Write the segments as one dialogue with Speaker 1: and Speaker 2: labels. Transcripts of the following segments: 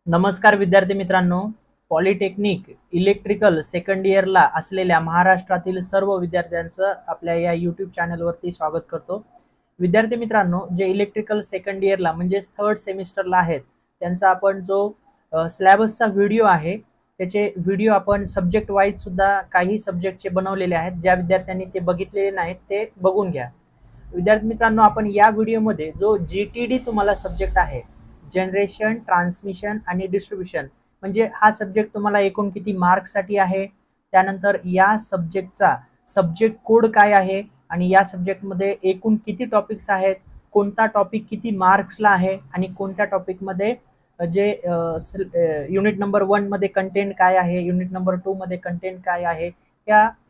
Speaker 1: नमस्कार विद्यार्थी मित्रांनो, पॉलिटेक्निक इलेक्ट्रिकल सेकंड इयरला असलेल्या महाराष्ट्रातील सर्व विद्यार्थ्यांचं आपल्या या यूट्यूब चॅनलवरती स्वागत करतो। विद्यार्थी मित्रांनो, जे इलेक्ट्रिकल सेकंड इयरला म्हणजे थर्ड सेमिस्टरला आहेत त्यांचा आपण जो सिलेबसचा व्हिडिओ आहे त्याचे व्हिडिओ आपण सब्जेक्ट वाईज सुद्धा काही सब्जेक्टचे बनवलेले आहेत। ज्या विद्यार्थ्यांनी ते बघितलेले नाहीत ते बघून घ्या। विद्यार्थी मित्रांनो, आपण या व्हिडिओमध्ये जो जीटीडी तुम्हाला सब्जेक्ट आहे, जनरेशन, ट्रान्समिशन आणि डिस्ट्रीब्यूशन, म्हणजे हा सब्जेक्ट तुम्हाला एकूण किती मार्क्ससाठी आहे, त्यानंतर या सब्जेक्टचा सब्जेक्ट कोड काय आहे आणि या सब्जेक्टमध्ये एकूण किती टॉपिक्स आहेत, कोणता टॉपिक किती मार्क्सला आहे आणि कोणत्या टॉपिकमध्ये जे युनिट नंबर 1 मध्ये कंटेंट काय आहे, युनिट नंबर 2 मध्ये कंटेंट काय आहे,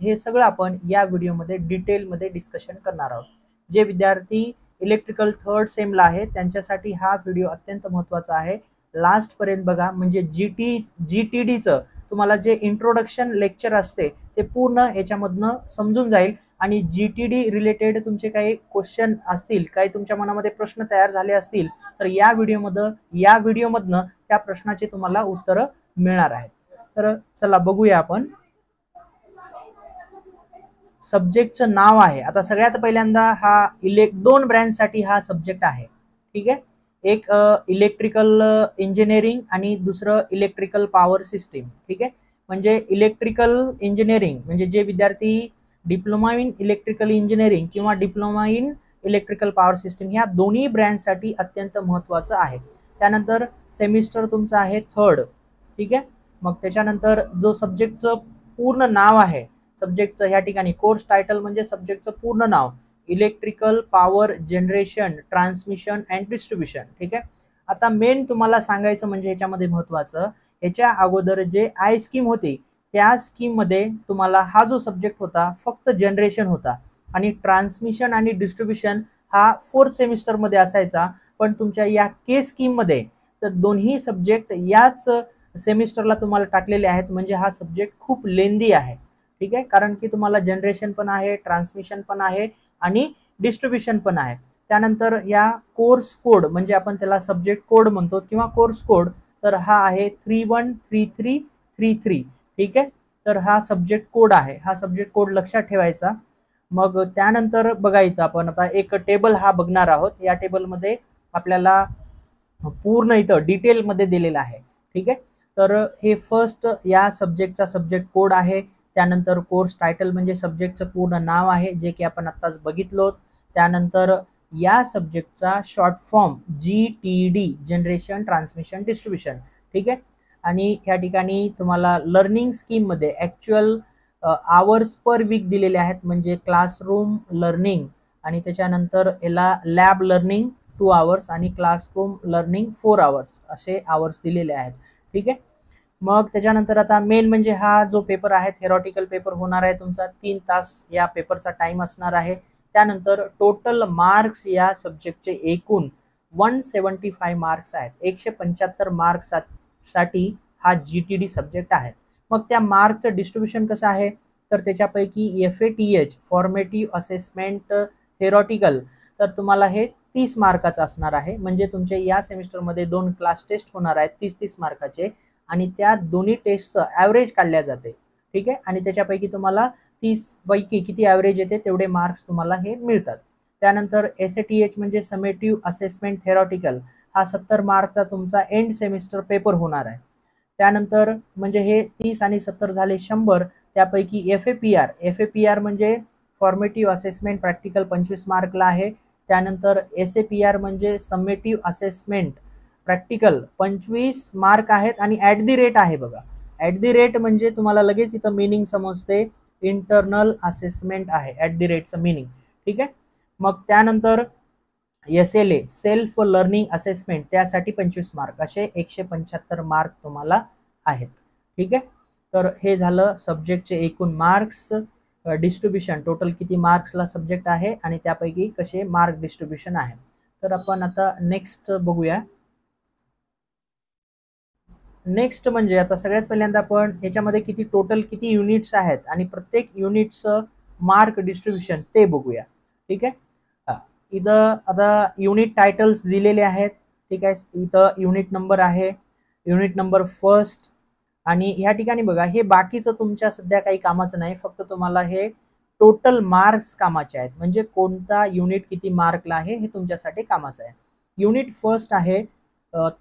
Speaker 1: हे सगळं आपण या व्हिडिओमध्ये डिटेलमध्ये डिस्कशन करणार आहोत। जे विद्यार्थी इलेक्ट्रिकल थर्ड सेमला आहे त्यांच्यासाठी हा व्हिडिओ अत्यंत महत्त्वाचा आहे। लास्ट पर्यंत बघा, म्हणजे जीटीडीचं तुम्हाला जे इंट्रोडक्शन लेक्चर असते ते पूर्ण याच्यामधनं समजून जाईल आणि जीटीडी रिलेटेड तुमचे काही क्वेश्चन असतील, काही तुमच्या मनामध्ये प्रश्न तयार झाले असतील तर या व्हिडिओमधनं त्या प्रश्नाचे तुम्हाला उत्तरं मिळणार आहेत। तर चला बघूया आपण। सब्जेक्टचं नाव आहे, आता सगळ्यात पहिल्यांदा हा दोन ब्रँचसाठी हा सब्जेक्ट आहे, ठीक आहे। एक इलेक्ट्रिकल इंजिनिअरिंग आणि दुसरं इलेक्ट्रिकल पॉवर सिस्टीम, ठीक आहे। म्हणजे इलेक्ट्रिकल इंजिनिअरिंग म्हणजे जे विद्यार्थी डिप्लोमा इन इलेक्ट्रिकल इंजिनिअरिंग किंवा diploma in electrical power system ह्या दोन्ही ब्रँचसाठी अत्यंत महत्त्वाचं आहे। त्यानंतर सेमिस्टर तुमचा आहे थर्ड, ठीक आहे। मग त्याच्यानंतर जो सब्जेक्टचं पूर्ण नाव आहे, सब्जेक्टचं ह्या ठिकाणी कोर्स टायटल म्हणजे सब्जेक्टचं पूर्ण नाव electrical power generation, transmission and distribution, ठीक आहे। आता मेन तुम्हाला सांगायचं म्हणजे ह्याच्यामध्ये महत्त्वाचं, ह्याच्या अगोदर जे आय स्कीम होती त्या स्कीम मध्ये तुम्हाला हा जो सब्जेक्ट होता फक्त जनरेशन होता आणि ट्रान्समिशन आणि डिस्ट्रीब्यूशन हा फोर्थ सेमिस्टर मध्ये असायचा। पण तुमच्या या के स्कीम मध्ये तर दोन्ही सब्जेक्ट याच सेमिस्टरला तुम्हाला टाकलेले आहेत, म्हणजे हा सब्जेक्ट खूप लेंदी आहे, ठीक आहे। कारण की तुम्हाला जनरेशन पण आहे, ट्रान्समिशन पण आहे आणि डिस्ट्रीब्यूशन पण आहे। त्यानंतर या कोर्स कोड म्हणजे आपण त्याला सब्जेक्ट कोड म्हणतो किंवा कोर्स कोड, तर हा आहे 313333, ठीक आहे। तर हा सब्जेक्ट कोड आहे, हा सब्जेक्ट कोड लक्षात ठेवायचा। मग त्यानंतर बघायचं आपण आता एक टेबल हा बघणार आहोत। या टेबलमध्ये आपल्याला पूर्ण इथं डिटेलमध्ये दिलेलं आहे, ठीक आहे। तर हे फर्स्ट या सब्जेक्टचा सब्जेक्ट कोड आहे। त्यानंतर कोर्स टायटल म्हणजे सब्जेक्टचं पूर्ण नाव आहे जे की आपण आत्ताच बघितलो। त्यानंतर या सब्जेक्टचा short form GTD, generation, transmission, distribution, ठीक आहे। आणि या ठिकाणी तुम्हाला लर्निंग स्कीम मध्ये ऍक्च्युअल आवर्स पर वीक दिलेले आहेत, म्हणजे क्लासरूम लर्निंग आणि त्याच्यानंतर याला लॅब लर्निंग 2 आवर्स आणि क्लासरूम लर्निंग 4 आवर्स असे आवर्स दिलेले आहेत, ठीक आहे। मग त्याच्यानंतर आता मेन म्हणजे हा जो पेपर आहे थेरॉटिकल पेपर होणार आहे तुमचा 3 तास या पेपरचा टाइम असणार आहे। त्यानंतर टोटल मार्क्स या सब्जेक्टचे एकूण 175 मार्क्स आहेत, 175 मार्क्स साठी हा जीटीडी सब्जेक्ट आहे। मग त्या मार्कचं डिस्ट्रीब्यूशन कसं आहे, तर त्याच्यापैकी FATH फॉर्मेटिव्ह असेसमेंट थेरॉटिकल तर तुम्हाला हे 30 मार्काचं असणार आहे। म्हणजे तुमचे या सेमिस्टरमध्ये 2 क्लास टेस्ट होणार आहेत 30-30 मार्काचे आणि त्या दोन्ही टेस्टचं ॲव्हरेज काढल्या जाते, ठीक आहे। आणि त्याच्यापैकी तुम्हाला 30 पैकी किती ॲव्हरेज येते तेवढे मार्क्स तुम्हाला हे मिळतात। त्यानंतर SATH म्हणजे समेटिव्ह असेसमेंट थेरॉटिकल हा 70 मार्कचा तुमचा एंड सेमिस्टर पेपर होणार आहे। त्यानंतर म्हणजे हे 30 आणि 70 झाले 100, त्यापैकी FAPR म्हणजे फॉर्मेटिव्ह असेसमेंट प्रॅक्टिकल 25 मार्कला आहे। त्यानंतर SAPR म्हणजे समेटिव्ह असेसमेंट प्रॅक्टिकल 25 मार्क आहेत आणि ॲट दी रेट आहे बघा। ॲट दी रेट म्हणजे तुम्हाला लगेच इथं मीनिंग समजते, इंटरनल असेसमेंट आहे ॲट दी रेटचं मीनिंग, ठीक आहे। मग त्यानंतर SLA सेल्फ लर्निंग असेसमेंट त्यासाठी 25 मार्क, असे 175 मार्क तुम्हाला आहेत, ठीक आहे। तर हे झालं सब्जेक्टचे एकूण मार्क्स, डिस्ट्रीब्यूशन टोटल किती मार्क्सला सब्जेक्ट आहे आणि त्यापैकी कसे मार्क डिस्ट्रीब्यूशन आहे। तर आपण आता नेक्स्ट बघूया। नेक्स्ट म्हणजे आता सगळ्यात पहिल्यांदा आपण याच्यामध्ये टोटल किती युनिट्स आहेत आणि प्रत्येक युनिटचं मार्क डिस्ट्रीब्यूशन ते बघूया, ठीक आहे। इथं आता युनिट टायटल्स दिलेले आहेत, ठीक आहे। इथं युनिट नंबर आहे, युनिट नंबर फर्स्ट, आणि ह्या ठिकाणी बघा हे बाकीचं तुमच्या सध्या काही कामाचं नाही, फक्त तुम्हाला हे टोटल मार्क्स कामाचे आहेत, म्हणजे कोणता युनिट किती मार्कला आहे हे तुमच्यासाठी कामाचं आहे. युनिट फर्स्ट आहे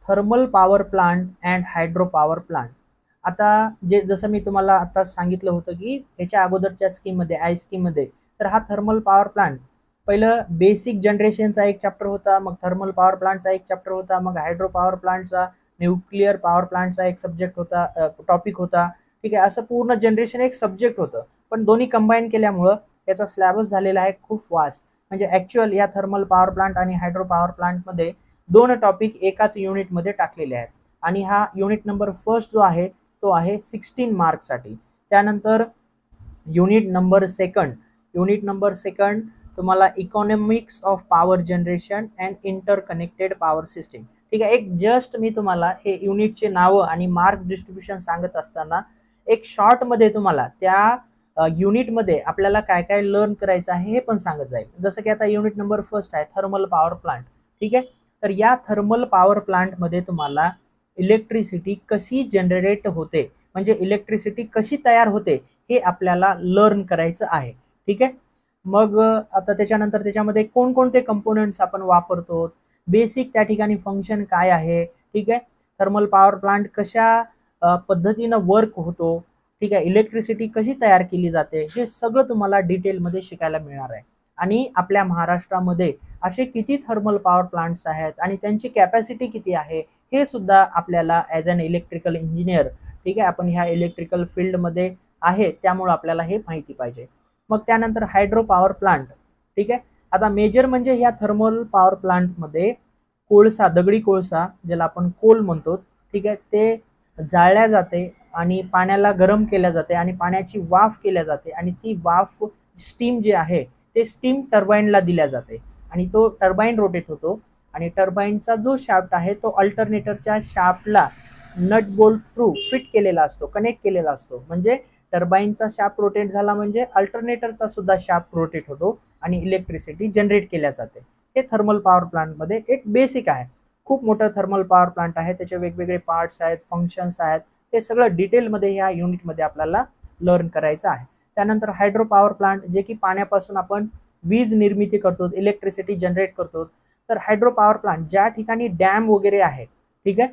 Speaker 1: thermal power plant and hydro power plant. आता जसं मी तुम्हाला आता सांगितलं होतं की ह्याच्या अगोदरच्या स्कीममध्ये आय स्कीममध्ये, तर हा थर्मल पॉवर प्लांट पहिलं बेसिक जनरेशनचा एक चॅप्टर होता, मग थर्मल पॉवर प्लांटचा एक चॅप्टर होता, मग हायड्रो पॉवर प्लांटचा, न्यूक्लिअर पॉवर प्लांटचा एक सब्जेक्ट होता, टॉपिक होता. ठीक आहे, असं पूर्ण जनरेशन एक सब्जेक्ट होतं, पण दोन्ही कंबाईन केल्यामुळं याचा स्लॅबस झालेला आहे खूप वास्ट. म्हणजे ऍक्च्युअल या थर्मल पॉवर प्लांट आणि हायड्रो पॉवर प्लांटमध्ये दोन टॉपिक एकाच युनिटमध्ये टाकलेले आहेत. आणि हा युनिट नंबर फर्स्ट जो आहे तो आहे 16 मार्क्ससाठी. त्यानंतर युनिट नंबर सेकंड तुम्हाला economics of power generation and interconnected power system. ठीक आहे, एक जस्ट मी तुम्हाला हे युनिटचे नावं आणि मार्क डिस्ट्रीब्युशन सांगत असताना एक शॉर्ट मध्ये तुम्हाला त्या युनिटमध्ये आपल्याला काय काय लर्न करायचं आहे हे पण सांगत जाईल. जसं की आता युनिट नंबर फर्स्ट आहे थर्मल पॉवर प्लांट. ठीक आहे, तर या थर्मल पॉवर प्लांट मध्ये तुम्हाला इलेक्ट्रिसिटी कशी जनरेट होते, म्हणजे इलेक्ट्रिसिटी कशी तयार होते हे आपल्याला लर्न करायचं आहे. ठीक आहे, मग आता त्याच्यानंतर त्याच्यामध्ये कोणकोणते कंपोनेंट्स आपण वापरतो, बेसिक त्या ठिकाणी फंक्शन काय आहे. ठीक आहे, थर्मल पॉवर प्लांट कशा पद्धतीनं वर्क होतो. ठीक आहे, इलेक्ट्रिसिटी कशी तयार केली जाते, हे सगळं तुम्हाला डिटेलमध्ये शिकायला मिळणार आहे. आणि आपल्या महाराष्ट्रामध्ये असे किती थर्मल पॉवर प्लांट्स आहेत आणि त्यांची कॅपॅसिटी किती आहे हे सुद्धा आपल्याला ॲज अन इलेक्ट्रिकल इंजिनियर, ठीक आहे, आपण ह्या इलेक्ट्रिकल फील्डमध्ये आहे त्यामुळे आपल्याला हे माहिती पाहिजे. मग त्यानंतर हायड्रो पॉवर प्लांट. ठीक आहे, आता मेजर म्हणजे ह्या थर्मल पॉवर प्लांटमध्ये कोळसा, दगडी कोळसा ज्याला आपण कोल म्हणतो, ठीक आहे, ते जाळल्या जाते आणि पाण्याला गरम केल्या जाते आणि पाण्याची वाफ केल्या जाते आणि ती वाफ स्टीम जे आहे ते स्टीम टर्बाईनला दिल्या जाते आणि तो टर्बाईन रोटेट होतो आणि टर्बाईनचा जो शाफ्ट आहे तो अल्टरनेटरच्या शाफ्टला नट बोल्ट थ्रू फिट केलेला असतो, कनेक्ट केलेला असतो. म्हणजे टर्बाईनचा शाफ्ट रोटेट झाला म्हणजे अल्टरनेटरचा सुद्धा शाफ्ट रोटेट होतो आणि इलेक्ट्रिसिटी जनरेट केल्या जाते. हे थर्मल पॉवर प्लांटमध्ये एक बेसिक आहे. खूप मोठं थर्मल पॉवर प्लांट आहे, त्याचे वेगवेगळे पार्ट्स आहेत, फंक्शन्स आहेत, हे सगळं डिटेलमध्ये या युनिटमध्ये आपल्याला लर्न करायचं आहे. त्यानंतर हायड्रो पॉवर प्लांट, जे की पाण्यापासून आपण वीज निर्मिती करतो, इलेक्ट्रिसिटी जनरेट करतो. तर हायड्रो पॉवर प्लांट ज्या ठिकाणी डॅम वगैरे आहे, ठीक आहे,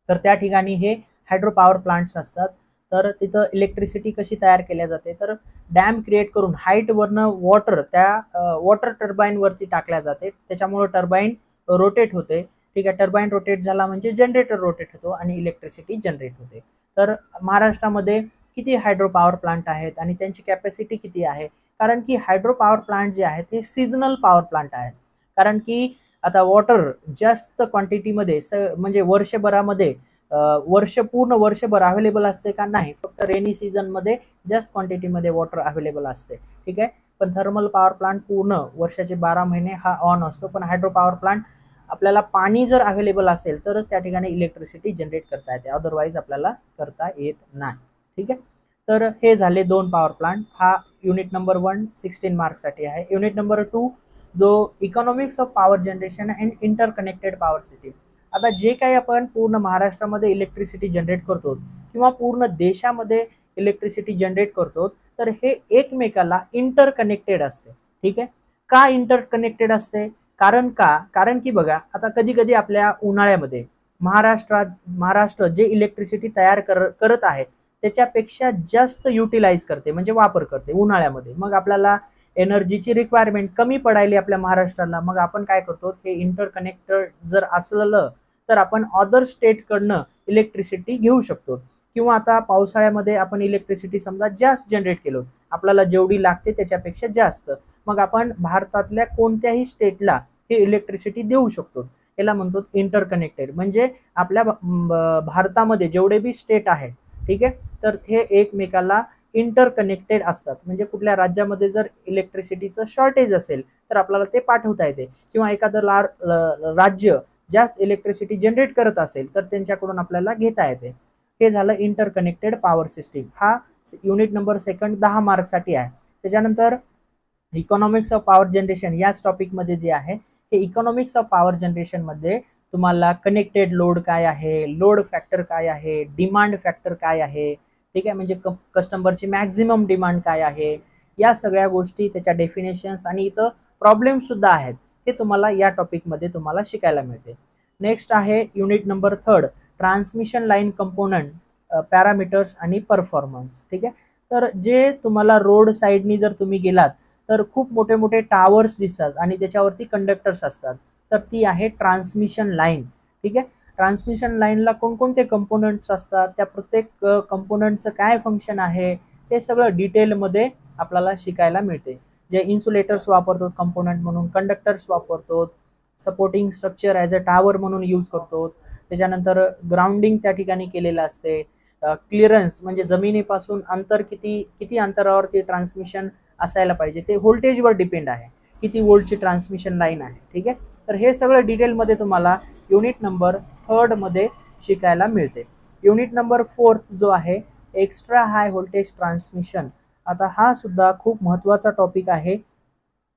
Speaker 1: तर त्या ठिकाणी हे हायड्रो पॉवर प्लांट्स असतात. तर तिथं इलेक्ट्रिसिटी कशी तयार केल्या जाते, तर डॅम क्रिएट करून हाईटवरनं वॉटर त्या वॉटर टर्बाईनवरती टाकल्या जाते, त्याच्यामुळे टर्बाईन रोटेट होते. ठीक आहे, टर्बाईन रोटेट झाला म्हणजे जनरेटर रोटेट होतो आणि इलेक्ट्रिसिटी जनरेट होते. तर महाराष्ट्रामध्ये किती हायड्रो पॉवर प्लांट आहेत आणि त्यांची कॅपॅसिटी किती आहे, कारण की हायड्रो पॉवर प्लांट जे आहेत हे सीझनल पॉवर प्लांट आहेत. कारण की आता वॉटर जास्त क्वांटिटीमध्ये म्हणजे वर्षभरामध्ये पूर्ण वर्षभर अवेलेबल असते का, नाही, फक्त रेनी सीझनमध्ये जास्त क्वांटिटीमध्ये वॉटर अवेलेबल असते. ठीक आहे, पण थर्मल पॉवर प्लांट पूर्ण वर्षाचे 12 महिने हा ऑन असतो. पण हायड्रो पॉवर प्लांट आपल्याला पाणी जर अवेलेबल असेल तरच त्या ठिकाणी इलेक्ट्रिसिटी जनरेट करता येते, अदरवाईज आपल्याला करता येत नाही. ठीक आहे, तर हे झाले 2 पॉवर प्लांट. हा युनिट नंबर 1 16 मार्क्ससाठी आहे. युनिट नंबर 2 जो economics of power generation and interconnected power system. आता जे काही आपण पूर्ण महाराष्ट्रामध्ये इलेक्ट्रिसिटी जनरेट करतो किंवा पूर्ण देशामध्ये इलेक्ट्रिसिटी जनरेट करतो, तर हे एकमेकाला इंटरकनेक्टेड असते. ठीक आहे, का इंटरकनेक्टेड असते, कारण की बघा आता कधी कधी आपल्या उन्हाळ्यामध्ये महाराष्ट्र जे इलेक्ट्रिसिटी तयार करत आहे त्याच्यापेक्षा जास्त युटिलाइज करते, म्हणजे वापर करते उन्हाळ्यामध्ये. मग आपल्याला एनर्जीची रिक्वायरमेंट कमी पडायली आपल्या महाराष्ट्राला. मग आपण काय करतो, हे इंटरकनेक्टेड जर असलं तर आपण अदर स्टेटकडनं इलेक्ट्रिसिटी घेऊ शकतो. किंवा आता पावसाळ्यामध्ये आपण इलेक्ट्रिसिटी समजा जास्त जनरेट केलो, आपल्याला जेवढी लागते त्याच्यापेक्षा जास्त, मग आपण भारतातल्या कोणत्याही स्टेटला हे इलेक्ट्रिसिटी देऊ शकतो. याला म्हणतो इंटरकनेक्टेड. म्हणजे आपल्या भारतामध्ये जेवढे बी स्टेट आहेत, ठीक आहे, तर हे एकमेकाला इंटरकनेक्टेड असतात. म्हणजे कुठल्या राज्यामध्ये जर इलेक्ट्रिसिटीचं शॉर्टेज असेल तर आपल्याला ते पाठवता येते, किंवा एखादं राज्य जास्त इलेक्ट्रिसिटी जनरेट करत असेल तर त्यांच्याकडून आपल्याला घेता येते. हे झालं इंटरकनेक्टेड पॉवर सिस्टीम. हा युनिट नंबर 2 10 मार्क्ससाठी आहे. त्याच्यानंतर इकॉनॉमिक्स ऑफ पॉवर जनरेशन याच टॉपिकमध्ये जे आहे, हे इकॉनॉमिक्स ऑफ पॉवर जनरेशन मध्ये तुम्हाला कनेक्टेड लोड काय आहे, लोड फॅक्टर काय आहे, डिमांड फॅक्टर काय आहे, ठीक आहे, म्हणजे कस्टमरची मॅक्झिमम डिमांड काय आहे, या सगळ्या गोष्टी, त्याच्या डेफिनेशन्स आणि इथं प्रॉब्लेम सुद्धा आहेत, हे तुम्हाला या टॉपिकमध्ये तुम्हाला शिकायला मिळते. नेक्स्ट आहे unit number 3, transmission line component, parameters आणि परफॉर्मन्स. ठीक आहे, तर जे तुम्हाला रोड साईडनी जर तुम्ही गेलात तर खूप मोठे मोठे टावर्स दिसतात आणि त्याच्यावरती कंडक्टर्स असतात, तर ती आहे ट्रान्समिशन लाईन. ठीक आहे, ट्रान्समिशन लाईनला कोणकोणते कंपोनंट्स असतात, त्या प्रत्येक कंपोनंटचं काय फंक्शन आहे, हे सगळं डिटेलमध्ये आपल्याला शिकायला मिळते. जे इन्सुलेटर्स वापरतो कंपोनंट म्हणून, कंडक्टर्स वापरतो, supporting structure as a tower म्हणून यूज करतो, त्याच्यानंतर ग्राउंडिंग त्या ठिकाणी केलेलं असते, क्लिअरन्स म्हणजे जमिनीपासून अंतर किती अंतरावरती ट्रान्समिशन असायला पाहिजे, ते व्होल्टेजवर डिपेंड आहे, किती वोल्टची ट्रान्समिशन लाईन आहे. ठीक आहे, तर हे सगळं डिटेलमध्ये तुम्हाला युनिट नंबर 3 मध्ये शिकायला मिळते. युनिट नंबर 4 जो आहे एक्स्ट्रा हाय व्होल्टेज ट्रान्समिशन, आता हा सुद्धा खूप महत्त्वाचा टॉपिक आहे.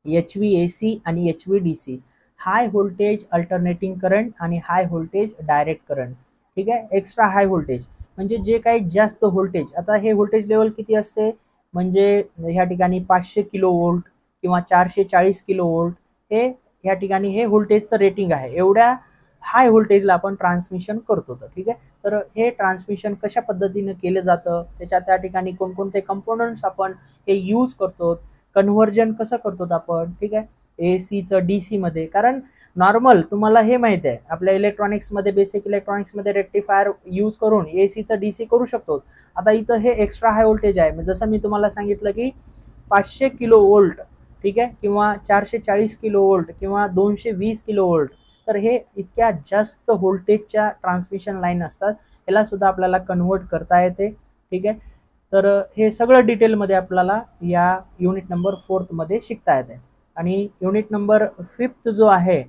Speaker 1: HVAC आणि HVDC, high voltage alternating current आणि हाय व्होल्टेज डायरेक्ट करंट. ठीक आहे, एक्स्ट्रा हाय व्होल्टेज म्हणजे जे काही जास्त व्होल्टेज, आता हे व्होल्टेज लेवल किती असते, म्हणजे ह्या ठिकाणी 500 किलो वोल्ट किंवा 440 किलो वोल्ट, हे ह्या ठिकाणी हे व्होल्टेजचं रेटिंग आहे, एवढ्या हाय व्होल्टेजला आपण ट्रान्समिशन करतो. ठीक आहे, तर हे ट्रान्समिशन कशा पद्धतीने केलं जातं, त्या ठिकाणी कोणकोणते कंपोनंट्स आपण हे यूज करतो, कन्व्हर्जन कसं करतो आपण. ठीक आहे, AC-चं DC मध्ये, कारण नॉर्मल तुम्हाला हे माहिती आहे आपल्या इलेक्ट्रॉनिक्समध्ये, बेसिक इलेक्ट्रॉनिक्समध्ये रेक्टिफायर यूज करून AC-चं DC करू शकतो. आता इथं हे एक्स्ट्रा हाय व्होल्टेज आहे, जसं मी तुम्हाला सांगितलं की 500 किलो वोल्ट, ठीक आहे, किंवा 440 किलो वोल्ट किंवा 220 किलो वोल्ट, तर हे इतक्या जास्त व्होल्टेजच्या ट्रान्समिशन लाईन असतात, याला सुद्धा आपल्याला कन्व्हर्ट करता येते. ठीक आहे, तर हे सगळं डिटेलमध्ये आपल्याला या युनिट नंबर 4 मध्ये शिकता येते. आणि युनिट नंबर 5 जो आहे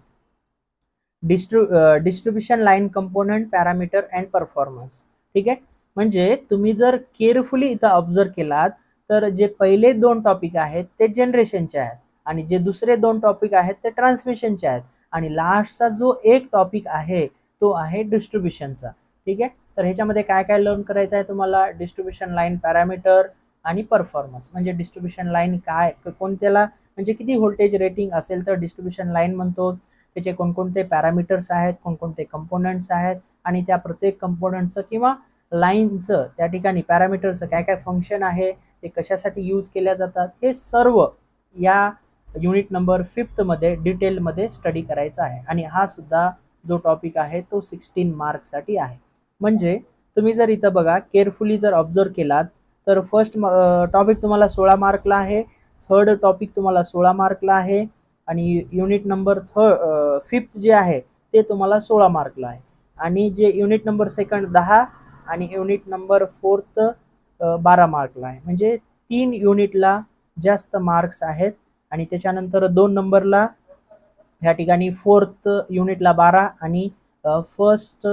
Speaker 1: distribution line component, parameter and performance. ठीक आहे, म्हणजे तुम्ही जर केअरफुली इथं ऑब्झर्व केलात तर जे पहिले 2 टॉपिक आहेत ते जनरेशनचे आहेत आणि जे दुसरे 2 टॉपिक आहेत ते ट्रान्समिशनचे आहेत आणि लास्टचा जो एक टॉपिक आहे तो आहे डिस्ट्रीब्युशनचा. ठीक आहे, तर ह्याच्यामध्ये काय काय लर्न करायचं आहे तुम्हाला, डिस्ट्रीब्युशन लाईन पॅरामीटर आणि परफॉर्मन्स, म्हणजे डिस्ट्रीब्युशन लाईन काय, कोणत्याला म्हणजे किती व्होल्टेज रेटिंग असेल तर डिस्ट्रीब्युशन लाईन म्हणतो, त्याचे कोणकोणते पॅरामीटर्स आहेत, कोणकोणते कंपोनंट्स आहेत आणि त्या प्रत्येक कंपोनंटचं किंवा लाईनचं त्या ठिकाणी पॅरामीटरचं काय काय फंक्शन आहे, ते कशासाठी यूज केल्या जातात, हे सर्व या युनिट नंबर 5 मध्ये डिटेलमध्ये स्टडी करायचा आहे. आणि हा सुद्धा जो टॉपिक आहे तो 16 मार्क्ससाठी आहे. म्हणजे तुम्ही जर इथं बघा केअरफुली जर ऑब्झर्व केलात तर फर्स्ट टॉपिक तुम्हाला 16 मार्कला आहे, थर्ड टॉपिक तुम्हाला 16 मार्कला आहे आणि युनिट नंबर 5 जे आहे ते तुम्हाला 16 मार्कला आहे आणि जे युनिट नंबर 2 10 आणि युनिट नंबर 4 12 मार्कला आहे. म्हणजे 3 युनिटला जास्त मार्क्स आहेत आणि त्याच्यानंतर 2 नंबरला ह्या ठिकाणी 4th युनिटला 12 आणि फर्स्ट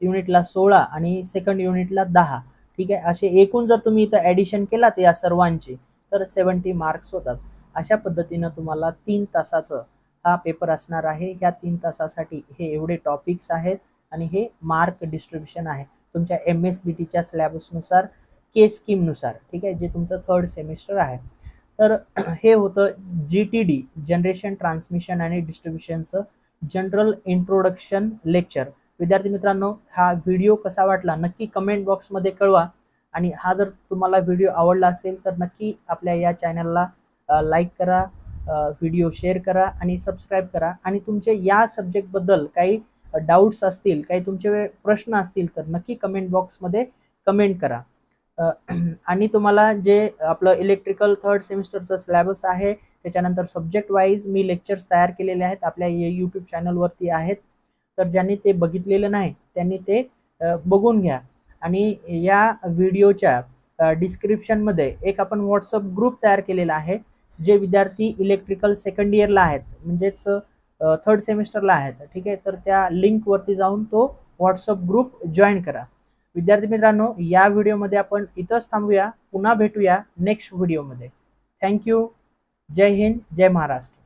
Speaker 1: युनिटला 16 आणि सेकंड युनिटला 10. ठीक आहे, असे एकूण जर तुम्ही इथं ॲडिशन केलात या सर्वांची तर 70 मार्क्स होतात. अशा पद्धतीनं तुम्हाला 3 तासाचं हा पेपर असणार आहे. ह्या 3 तासासाठी हे एवढे टॉपिक्स आहेत आणि हे मार्क डिस्ट्रीब्युशन आहे तुमच्या MSBTच्या सिलेबसनुसार, के स्कीमनुसार. ठीक आहे, जे तुमचं 3rd सेमिस्टर आहे. तर हे होतं GTD, जनरेशन, ट्रान्समिशन आणि डिस्ट्रीब्युशनचं जनरल इंट्रोडक्शन लेक्चर. विद्यार्थी मित्रांनो, हा व्हिडिओ कसा वाटला नक्की कमेंट बॉक्समध्ये कळवा आणि हा जर तुम्हाला व्हिडिओ आवडला असेल तर नक्की आपल्या या चॅनलला लाईक करा, व्हिडिओ शेअर करा आणि सबस्क्राईब करा. आणि तुमचे या सब्जेक्टबद्दल काही डाऊट्स असतील, काही तुमचे प्रश्न असतील तर नक्की कमेंट बॉक्समध्ये कमेंट करा. आणि तुम्हाला जे आपलं इलेक्ट्रिकल 3rd सेमिस्टरचं सिलेबस आहे त्याच्यानंतर सब्जेक्ट वाईज मी लेक्चर्स तयार केलेले आहेत, आपल्या YouTube चॅनलवरती आहेत. तर ज्यांनी ते बघितलेलं नाही त्यांनी ते बघून घ्या. आणि या व्हिडिओच्या डिस्क्रिप्शनमध्ये एक आपण व्हॉट्सअप ग्रुप तयार केलेला आहे, जे विद्यार्थी इलेक्ट्रिकल 2nd इयरला आहेत म्हणजेच 3rd सेमिस्टरला आहेत. ठीक आहे, तर त्या लिंकवरती जाऊन तो व्हॉट्सअप ग्रुप जॉईन करा. विद्यार्थी मित्रांनो, या व्हिडिओमध्ये आपण इथंच थांबूया, पुन्हा भेटूया नेक्स्ट व्हिडिओमध्ये. थँक्यू. जय हिंद, जय महाराष्ट्र.